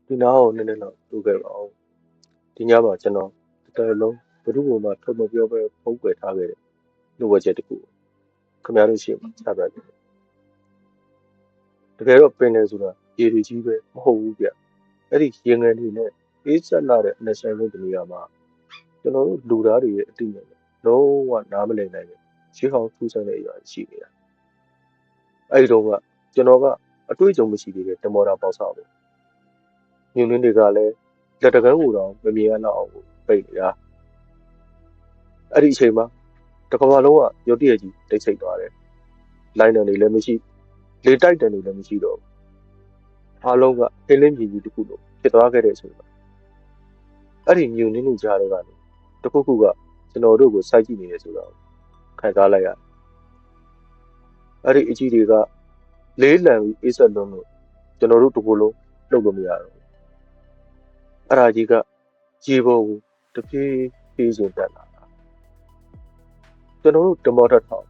ဒီနားကိုနည်းနည်းတော့တူခဲ့ပါအောင်ဒီညမှာကျွန်တော်တစ်တော်လုံးဘယ်သူ့မှထုတ်မပြောပဲဖုံးကွယ်ထားခဲ့တဲ့လူဝက်ချက်တစ်ခုခင်ဗျားတို့ရှိမှချပြတယ်တကယ်တော့ပင်လယ်ဆိုတာရေတွေကြီးပဲမဟုတ်ဘူးဗျအဲ့ဒီရေငယ်တွေနဲ့အေးဆက်လာတဲ့အနက်ဆိုင်ဆုံးတနေရာမှာကျွန်တော်တို့လူသားတွေရဲ့အတိအကျလုံးဝနားမလည်နိုင်တဲ့ရှေးဟောင်းထူးဆန်းတဲ့အရာရှိနေတာအဲ့ဒီတော့ကကျွန်တော်ကအတွေ့အကြုံမရှိသေးတဲ့တမော်တာပေါက်ဆောက်တယ်ညွန်းတွေကလည်းလက်တကန်းကိုတော့မမြင်ရတော့အောင်ပိတ်နေတာအဲ့ဒီအချိန်မှာတကမ္ဘာလုံးကရုတ်တရက်ကြီးတိတ်ဆိတ်သွားတယ်လိုင်းတန်တွေလည်းမရှိလေတိုက်တန်တွေလည်းမရှိတော့အားလုံးကဟင်းလင်းမြည်ကြီးတစ်ခုလိုဖြစ်သွားခဲ့တဲ့အချိန်မှာအဲ့ဒီညွန်းတွေကြားတွေကနေတခုခုကကျွန်တော်တို့ကိုစိုက်ကြည့်နေတယ်ဆိုတော့ခံစားလိုက်ရတယ်အဲ့ဒီအကြီးတွေကလေးလံပြီးအေးဆက်လုံးလို့ကျွန်တော်တို့တကူလုံးလှုပ်လို့မရတော့ဘူးအဲ့ဒါကြီးကရေပေါ်ကိုတဖြည်းဖြည်းချင်းတက်လာတာကျွန်တော်တို့ဓမ္မထထောင်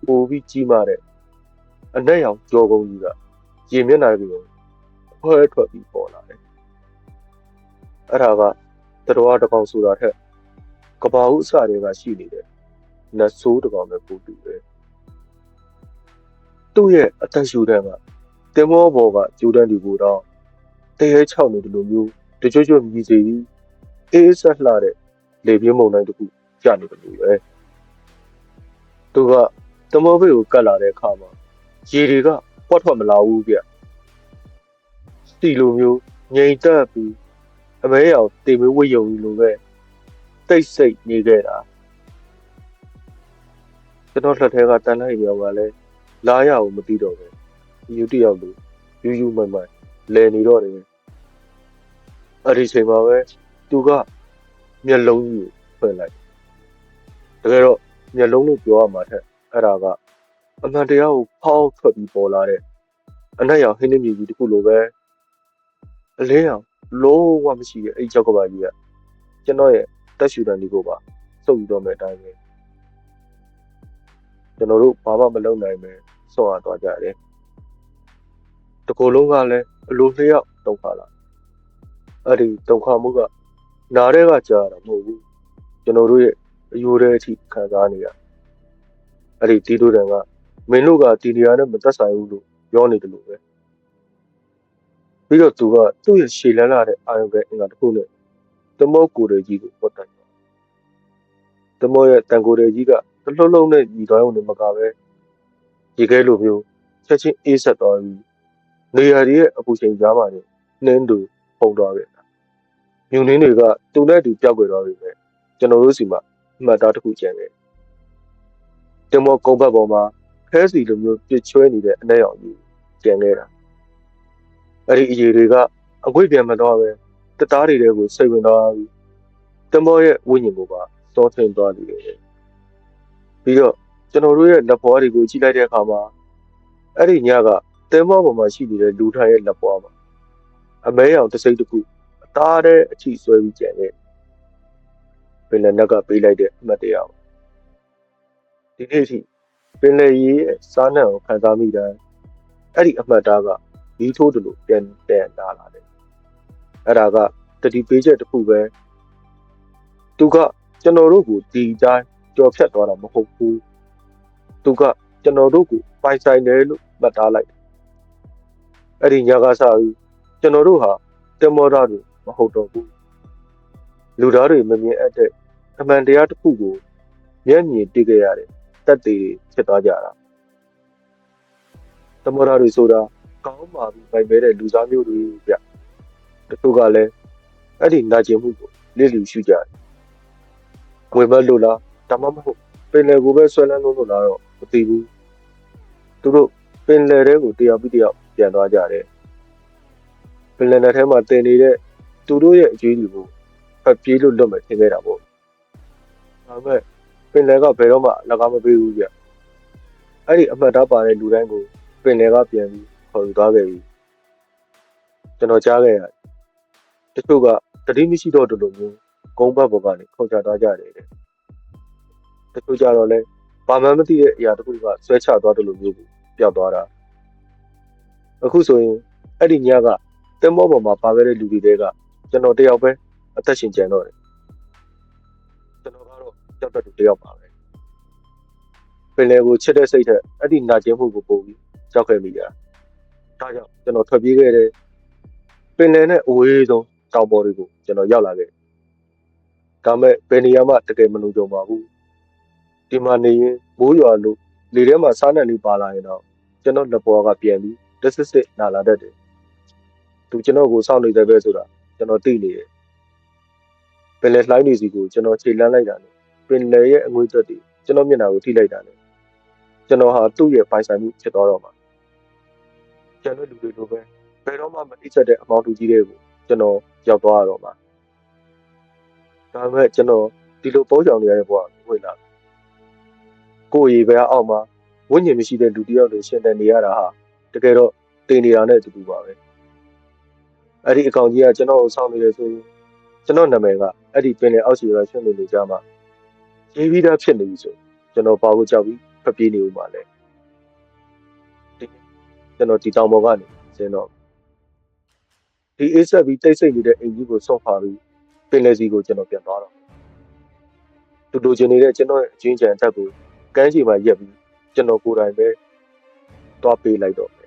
ပိုပြီးကြီးမားတဲ့အနက်ရောင်ကြောကုန်းကြီးကရေမျက်နှာတွေကိုခွဲထွက်ပြီးပေါ်လာတယ်အဲ့ဒါကတတော်တစ်ကောင်ဆိုတာထက်ကဘာဦးအစတွေကရှိနေတဲ့နတ်ဆိုးတစ်ကောင်ပဲပို့တူတယ်သူ့ရဲ့အသက်ရှူတဲ့ကတင်မောဘော်ကကျူတန်းဒီကိုတော့တရေချောက်နေတယ်လို့မျိုးတကြွကြွမြည်စီပြီးအေးဆက်လှတဲ့လေပြင်းမုန်တိုင်းတစ်ခုကြာနေတယ်လို့ပဲသူကတမောဘေးကိုကတ်လာတဲ့အခါမှာရေတွေကပွက်ထွက်မလာဘူးဗျစီလိုမျိုးငြိမ်သက်ပြီးအမဲရောင်တေမွေးဝိယုံလိုပဲတိတ်ဆိတ်နေခဲ့တာကျွန်တော်လက်ထဲကတန်လိုက်ရောကလည်းလာရအောင်မသိတော့ပဲယူတယောက်လိုယူယူမိုင်မိုင်လဲနေတော့တယ်အဲ့ဒီချိန်မှာပဲသူကမျက်လုံးကြီးကိုဖွင့်လိုက်တကယ်တော့မျက်လုံးလို့ပြောရမှာထက်အဲ့ဒါကအမှန်တရားကိုဖောက်ထွက်ပြီးပေါ်လာတဲ့အနက်ရောင်ဟင်းနှင်းမြည်ကြီးတစ်ခုလိုပဲအလင်းရောင်လုံးဝမရှိတဲ့အဲ့ကြောက်ကပါကြီးကကျွန်တော်ရဲ့တက်ရှူတန်ဒီကိုပါစုပ်ယူတော့မဲ့အတိုင်းပဲကျွန်တော်တို့ဘာမှမလုပ်နိုင်ပဲဆော့ရသွားကြတယ်တကူလုံးကလည်းအလိုလျောက်ဒုက္ခလာအဲ့ဒီဒုက္ခမှုကနားတဲ့ကကြာတာမဟုတ်ဘူးကျွန်တော်တို့ရဲ့အယူတဲ့အထိခံစားနေရအဲ့ဒီတီးတိုးတန်ကမင်းတို့ကတီနီယာနဲ့မသက်ဆိုင်ဘူးလို့ပြောနေတယ်လို့ပဲပြီးတော့သူကသူ့ရဲ့ရှည်လန်းလာတဲ့အာရုံပဲအင်္ဂါတစ်ခုနဲ့တမောကိုယ်ရည်ကြီးကိုပတ်တယ်တမောရဲ့တန်ကိုယ်ရည်ကြီးကတလှုပ်လှုပ်နဲ့ညီသွားရုံနဲ့မကပဲရေခဲလိုမျိုးချက်ချင်းအေးဆက်သွားပြီးနေရာရဲ့အပူချိန်ကြားမှာနေနှင်းတူပုံသွားခဲ့တာမြုံနှင်းတွေကသူနဲ့တူပျောက်ကွယ်သွားပြီပဲကျွန်တော်တို့စီမှာအမှတ်သားတစ်ခုကျန်ခဲ့တမောကုန်းဘက်ပေါ်မှာခဲစီလိုမျိုးပြစ်ချွဲနေတဲ့အနက်ရောင်ကြီးကျန်ခဲ့တာအဲ့ဒီအရေးတွေကအငွေ့ပြန်မတော့ပဲတသားတွေကိုစိတ်ဝင်သွားပြီးတမောရဲ့ဝိညာဉ်ကိုပါစောထင်သွားတယ်ပြီးတော့ကျွန်တော်တို့ရဲ့လက်ပွားတွေကိုကြည့်လိုက်တဲ့အခါမှာအဲ့ဒီညကတဲမောပေါ်မှာရှိနေတဲ့လူထိုင်ရဲ့လက်ပွားမှာအမဲရောင်တစ်စိမ့်တစ်ခုအသားတဲ့အချိဆွဲပြီးကျန်တဲ့ပင်လယ်နက်ကပေးလိုက်တဲ့အမှတ်တရဒီနေ့အထိပင်လယ်ရေရဲ့စားနှံကိုခံစားမိတိုင်းအဲ့ဒီအမှတ်သားကဒီထိုးတယ်လို့ပြန်လာတယ်အဲ့ဒါကတတိပေးချက်တစ်ခုပဲသူကကျွန်တော်တို့ကိုဒီတိုင်းကြော်ဖြတ်သွားတာမဟုတ်ဘူးသူကကျွန်တော်တို့ကိုပိုင်ဆိုင်တယ်လို့မှတ်သားလိုက်အဲ့ဒီညကစားပြီးကျွန်တော်တို့ဟာတမော်တာတွေမဟုတ်တော့ဘူးလူသားတွေမမြင်အပ်တဲ့အမှန်တရားတစ်ခုကိုမျက်မြင်တွေ့ခဲ့ရတယ်တက်သေးဖြစ်သွားကြတာတမော်တာတွေဆိုတာကောင်းပါပြီပိုင်ပဲတဲ့လူသားမျိုးတွေဗျတချို့ကလည်းအဲ့ဒီနာကျင်မှုကိုလစ်လျူရှုကြတယ်ဝေမလို့လားဒါမှမဟုတ်ပင်လယ်ကိုပဲဆွဲလန်းလို့လားတော့မသိဘူးသူတို့ပင်လယ်ထဲကိုတယောက်ပြီးတယောက်ပြန်သွားကြတယ်ပင်လယ်ထဲမှာတင်နေတဲ့သူတို့ရဲ့အကျွေးတွေကိုဖတ်ပြေးလို့လွတ်မယ်ထင်ခဲ့တာပေါ့ဒါပေမဲ့ပင်လယ်ကဘယ်တော့မှလက်ကားမပေးဘူးဗျအဲ့ဒီအမှတ်သားပါတဲ့လူတိုင်းကိုပင်လယ်ကပြန်ပြီးခေါ်ယူသွားခဲ့ပြီကျွန်တော်ကြားခဲ့ရတယ်တချို့ကတတိမရှိတော့တယ်လို့မျိုးကုန်းဘက်ပေါ်ကနေခေါ်ချသွားကြတယ်တချို့ကြတော့လဲဘာမှမသိတဲ့အရာတစ်ခုကဆွဲချသွားတယ်လို့မျိုးပျောက်သွားတာအခုဆိုရင်အဲ့ဒီညက တင်မောပေါ်မှာပါခဲ့တဲ့လူတွေတွေကကျွန်တော်တယောက်ပဲအသက်ရှင်ကျန်တော့တယ်ကျွန်တော်ကတော့ကြောက်တတ်သူတယောက်ပါပဲပင်လယ်ကိုချစ်တဲ့စိတ်ထက်အဲ့ဒီနာကျင်မှုကိုပို့ပြီးကြောက်ခဲ့မိတာဒါကြောင့်ကျွန်တော်ထွက်ပြေးခဲ့တဲ့ပင်လယ်နဲ့အဝေးဆုံးတောင်ပေါ်တွေကိုကျွန်တော်ရောက်လာခဲ့ဒါမဲ့ဘယ်နေရာမှတကယ်မလုံခြုံပါဘူးဒီမှာနေရင်မိုးရွာလို့လေထဲမှာစားနပ်လေးပါလာရင်တော့ကျွန်တော်လက်ပေါ်ကပြန်ပြီးတက်စစ်စစ်နာလာတတ်တယ်သူကျွန်တော်ကိုစောင့်နေတယ်ပဲဆိုတာကျွန်တော်သိနေတယ်ပင်လယ်လှိုင်းတွေစီကိုကျွန်တော်ခြေလန်းလိုက်တာနဲ့ပင်လယ်ရဲ့အငွေ့သက်တွေကျွန်တော်မျက်နှာကိုထိလိုက်တာနဲ့ကျွန်တော်ဟာသူ့ရဲ့ပိုင်ဆိုင်မှုဖြစ်သွားတော့မှာကျန်တဲ့လူတွေလိုပဲဘယ်တော့မှမအိတ်ဆက်တဲ့အမောင်တူကြီးတွေကိုကျွန်တော်ရောက်သွားရတော့မှာဒါပေမဲ့ကျွန်တော်ဒီလိုပုံချောင်နေရတဲ့ဘဝကိုဝင်လာကိုယ်ရေပဲအောက်မှာဝိညာဉ်မရှိတဲ့လူတစ်ယောက်လိုရှင်တန်နေရတာဟာတကယ်တော့တင်နေတာနဲ့အတူတူပါပဲအဲ့ဒီအကောင်ကြီးကကျွန်တော်ကိုစောင့်နေတယ်ဆိုရင်ကျွန်တော်နာမည်ကအဲ့ဒီပင်လယ်အောက်ခြေကဆွနေနေကြမှာရေးပြီးသားဖြစ်နေပြီဆိုကျွန်တော်ပါဖို့ကြောက်ပြီးဖပြေးနေဦးမှာလေကျွန်တော်ဒီတောင်ပေါ်ကနေဆင်းတော့ဒီအေးဆက်ပြီးတိတ်ဆိတ်နေတဲ့အင်ကြီးကိုဆော့ဖာပြီးပင်လယ်စီကိုကျွန်တော်ပြန်သွားတော့တူတူချင်းနေတဲ့ကျွန်တော်ရဲ့အချင်းချန်အထက်ကိုကမ်းခြေမှာရက်ပြီးကျွန်တော်ကိုယ်တိုင်ပဲသွားပေးလိုက်တော့